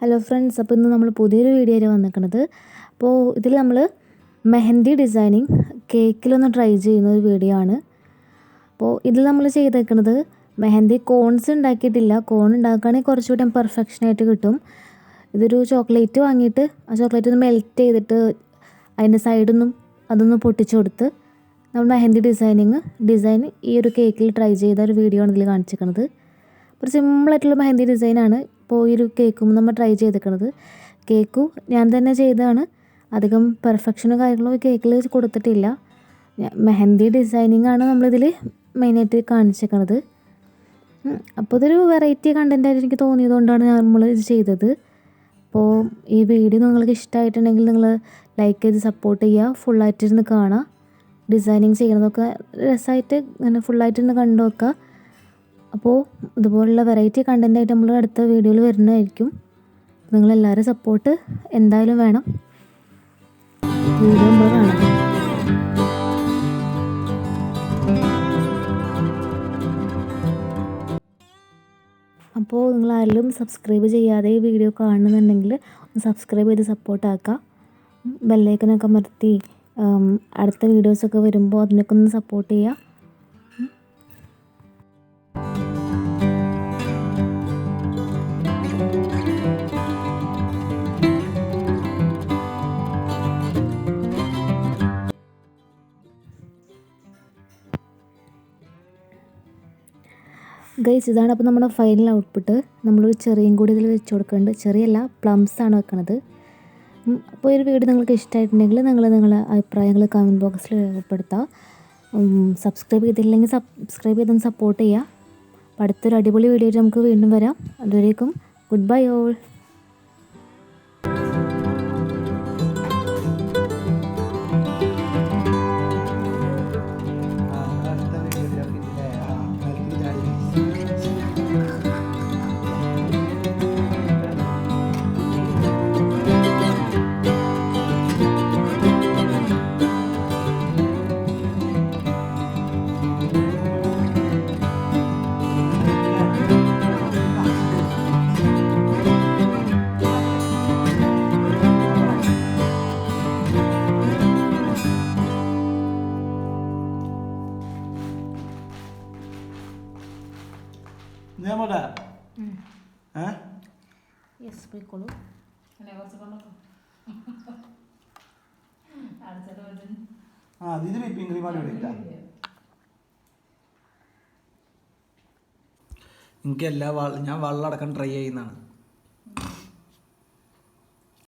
Hello friends, അപ്പോൾ ഇന്ന് നമ്മൾ പുതിയൊരു വീഡിയോയിൽ വന്നിരിക്കുന്നത്. അപ്പോൾ ഇതിൽ നമ്മൾ മെഹന്തി ഡിസൈനിങ് കേക്കിലൊന്ന് ട്രൈ ചെയ്യുന്ന ഒരു വീഡിയോ ആണ്. അപ്പോൾ ഇതിൽ നമ്മൾ ചെയ്തേക്കുന്നത് മെഹന്തി കോൺസ് ഉണ്ടാക്കിയിട്ടില്ല. കോൺ ഉണ്ടാക്കുകയാണെങ്കിൽ കുറച്ചുകൂടി പെർഫെക്ഷനായിട്ട് കിട്ടും. ഇതൊരു ചോക്ലേറ്റ് വാങ്ങിയിട്ട് ആ ചോക്ലേറ്റ് ഒന്ന് മെൽറ്റ് ചെയ്തിട്ട് അതിൻ്റെ സൈഡൊന്നും അതൊന്ന് പൊട്ടിച്ചു കൊടുത്ത് നമ്മൾ മെഹന്തി ഡിസൈൻ ഈ ഒരു കേക്കിൽ ട്രൈ ചെയ്ത ഒരു വീഡിയോ ആണ് ഇതിൽ കാണിച്ചിരിക്കുന്നത്. ഒരു സിമ്പിളായിട്ടുള്ള മെഹന്തി ഡിസൈനാണ് ഇപ്പോൾ ഈ ഒരു കേക്കും നമ്മൾ ട്രൈ ചെയ്തിരിക്കുന്നത്. കേക്കും ഞാൻ തന്നെ ചെയ്തതാണ്. അധികം പെർഫെക്ഷനും കാര്യങ്ങളും കേക്കിൽ കൊടുത്തിട്ടില്ല. മെഹന്തി ഡിസൈനിങ് ആണ് നമ്മളിതിൽ മെയിനായിട്ട് കാണിച്ചിരിക്കുന്നത്. അപ്പോൾ ഇതൊരു വെറൈറ്റി കണ്ടൻറ്റായിട്ട് എനിക്ക് തോന്നിയതുകൊണ്ടാണ് നമ്മൾ ഇത് ചെയ്തത്. അപ്പോൾ ഈ വീഡിയോ നിങ്ങൾക്ക് ഇഷ്ടമായിട്ടുണ്ടെങ്കിൽ നിങ്ങൾ ലൈക്ക് ചെയ്ത് സപ്പോർട്ട് ചെയ്യുക. ഫുള്ളായിട്ടിരുന്ന് കാണുക. ഡിസൈനിങ് ചെയ്യണതൊക്കെ രസമായിട്ട് ഇങ്ങനെ ഫുള്ളായിട്ടിരുന്ന് കണ്ടു നോക്കുക. അപ്പോൾ ഇതുപോലുള്ള വെറൈറ്റി കണ്ടൻറ്റായിട്ട് നമ്മൾ അടുത്ത വീഡിയോയിൽ വരുന്നതായിരിക്കും. നിങ്ങളെല്ലാവരും സപ്പോർട്ട് എന്തായാലും വേണം. വീഡിയോ നമ്മൾ കാണാം. അപ്പോൾ നിങ്ങളാരെങ്കിലും സബ്സ്ക്രൈബ് ചെയ്യാതെ ഈ വീഡിയോ കാണുന്നുണ്ടെങ്കിൽ ഒന്ന് സബ്സ്ക്രൈബ് ചെയ്ത് സപ്പോർട്ടാക്കുക. ബെല്ലൈക്കനൊക്കെ അമർത്തി അടുത്ത വീഡിയോസൊക്കെ വരുമ്പോൾ അതിനൊക്കെ ഒന്ന് സപ്പോർട്ട് ചെയ്യുക. ഗൈസ്, ഇതാണ് അപ്പോൾ നമ്മുടെ ഫൈനൽ ഔട്ട്പുട്ട്. നമ്മളൊരു ചെറിയും കൂടി ഇതിൽ വെച്ച് കൊടുക്കുന്നുണ്ട്. ചെറിയല്ല, പ്ലംസാണ് വെക്കുന്നത്. അപ്പോൾ ഈ ഒരു വീഡിയോ നിങ്ങൾക്ക് ഇഷ്ടമായിട്ടുണ്ടെങ്കിൽ നിങ്ങളുടെ അഭിപ്രായങ്ങൾ കമൻറ്റ് ബോക്സിൽ രേഖപ്പെടുത്തുക. സബ്സ്ക്രൈബ് ചെയ്തില്ലെങ്കിൽ സബ്സ്ക്രൈബ് ചെയ്തൊന്ന് സപ്പോർട്ട് ചെയ്യുക. അപ്പോൾ അടുത്തൊരു അടിപൊളി വീഡിയോ ആയിട്ട് നമുക്ക് വീണ്ടും വരാം. അതുവരേക്കും ഗുഡ് ബൈ ഓൾ. യെസ്, പോയിക്കോളൂ. എനിക്ക് ഞാൻ വെള്ളം അടക്കം ട്രൈ ചെയ്യുന്നതാണ്.